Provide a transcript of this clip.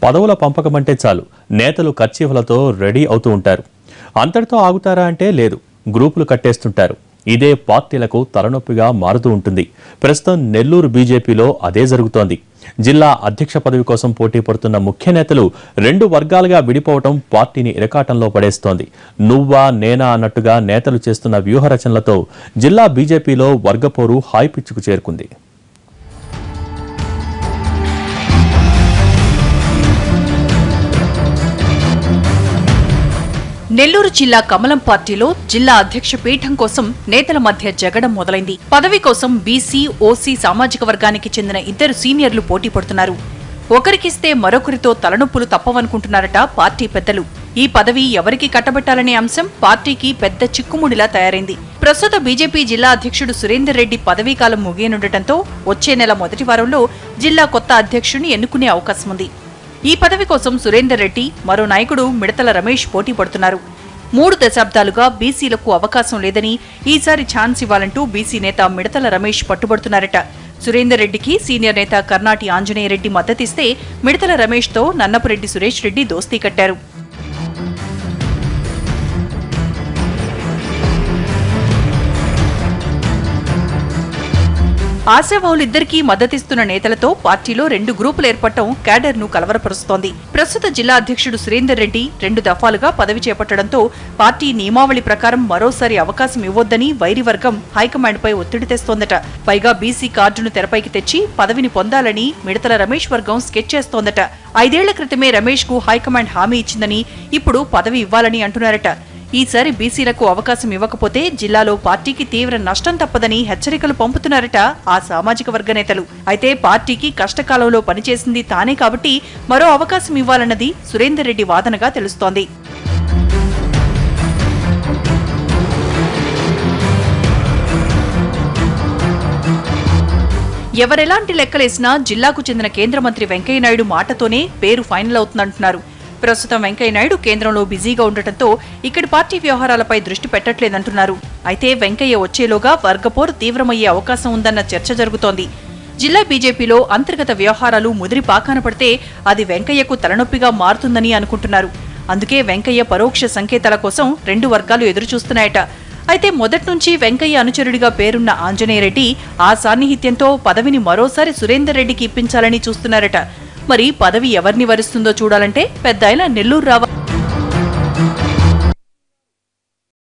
పదవుల పంపకమంటే చాలు నేతలు కర్చీఫ్లతో రెడీ అవుతూ ఉంటారు. అంతటితో ఆగుతారా అంటే లేదు, గ్రూపులు కట్టేస్తుంటారు. ఇదే పార్టీలకు తలనొప్పిగా మారుతూ ఉంటుంది. ప్రస్తుతం నెల్లూరు బీజేపీలో అదే జరుగుతోంది. జిల్లా అధ్యక్ష పదవి కోసం పోటీ పడుతున్న ముఖ్య నేతలు 2 వర్గాలుగా విడిపోవటం పార్టీని ఇరకాటంలో పడేస్తోంది. నువ్వా నేనా అన్నట్టుగా నేతలు చేస్తున్న వ్యూహరచనలతో జిల్లా బీజేపీలో వర్గపోరు హైపిచ్చుకు చేరుకుంది. నెల్లూరు జిల్లా కమలం పార్టీలో జిల్లా అధ్యక్ష పీఠం కోసం నేతల మధ్య జగడం మొదలైంది. పదవి కోసం బీసీ, ఓసీ సామాజిక వర్గానికి చెందిన 2 సీనియర్లు పోటీ పడుతున్నారు. ఒకరికిస్తే మరొకరితో తలనొప్పులు తప్పవనుకుంటున్నారట పార్టీ పెద్దలు. ఈ పదవి ఎవరికి కట్టబెట్టాలనే అంశం పార్టీకి పెద్ద చిక్కుముడిలా తయారైంది. ప్రస్తుత బీజేపీ జిల్లా అధ్యక్షుడు సురేందర్ రెడ్డి పదవీకాలం ముగియనుండటంతో వచ్చే నెల మొదటి వారంలో జిల్లా కొత్త అధ్యక్షుడిని ఎన్నుకునే అవకాశం ఉంది. ఈ పదవి కోసం సురేందర్ రెడ్డి, మరో నాయకుడు మిడతల రమేష్ పోటీ పడుతున్నారు. 3 దశాబ్దాలుగా బీసీలకు అవకాశం లేదని ఈసారి ఛాన్స్ ఇవ్వాలంటూ బీసీ నేత మిడతల రమేష్ పట్టుబడుతున్నారట. సురేందర్ రెడ్డికి సీనియర్ నేత కర్నాటి ఆంజనేయ రెడ్డి మద్దతిస్తే మిడతల రమేష్తో నన్నపురెడ్డి సురేష్ రెడ్డి దోస్తీ కట్టారు. ఆశావాహులిద్దరికీ మద్దతిస్తున్న నేతలతో పార్టీలో 2 గ్రూపులు ఏర్పడటం క్యాడర్ను కలవరపరుస్తోంది. ప్రస్తుత జిల్లా అధ్యక్షుడు సురేందర్ రెడ్డి 2 దఫాలుగా పదవి చేపట్టడంతో పార్టీ నియమావళి ప్రకారం మరోసారి అవకాశం ఇవ్వొద్దని వైరి వర్గం హైకమాండ్పై ఒత్తిడి తెస్తోందట. పైగా బీసీ కార్డును తెరపైకి తెచ్చి పదవిని పొందాలని మిడతల రమేష్ వర్గం స్కెచ్ చేస్తోందట. 5 ఏళ్ల క్రితమే రమేష్ కు హైకమాండ్ హామీ ఇచ్చిందని, ఇప్పుడు పదవి ఇవ్వాలని అంటున్నారట. ఈసారి బీసీలకు అవకాశం ఇవ్వకపోతే జిల్లాలో పార్టీకి తీవ్ర నష్టం తప్పదని హెచ్చరికలు పంపుతున్నారట ఆ సామాజిక వర్గ నేతలు. అయితే పార్టీకి కష్టకాలంలో పనిచేసింది తానే కాబట్టి మరో అవకాశం ఇవ్వాలన్నది సురేందర్ రెడ్డి వాదనగా తెలుస్తోంది. ఎవరెలాంటి లెక్కలేసినా జిల్లాకు చెందిన కేంద్ర మంత్రి వెంకయ్యనాయుడు మాటతోనే పేరు ఫైనల్ అవుతుందంటున్నారు. ప్రస్తుతం వెంకయ్యనాయుడు కేంద్రంలో బిజీగా ఉండటంతో ఇక్కడి పార్టీ వ్యవహారాలపై దృష్టి పెట్టట్లేదంటున్నారు. అయితే వెంకయ్య వచ్చేలోగా వర్గపోరు తీవ్రమయ్యే అవకాశం ఉందన్న చర్చ జరుగుతోంది. జిల్లా బీజేపీలో అంతర్గత వ్యవహారాలు ముదిరి పాకాన పడితే అది వెంకయ్యకు తలనొప్పిగా మారుతుందని అనుకుంటున్నారు. అందుకే వెంకయ్య పరోక్ష సంకేతాల కోసం 2 వర్గాలు ఎదురుచూస్తున్నాయట. అయితే మొదట్నుంచి వెంకయ్య అనుచరుడిగా పేరున్న ఆంజనేయరెడ్డి ఆ సాన్నిహిత్యంతో పదవిని మరోసారి సురేందర్ రెడ్డికి ఇప్పించాలని చూస్తున్నారట. మరి పదవి ఎవరిని వరిస్తుందో చూడాలంటే పెద్దాయన నెల్లూరు రావాలి.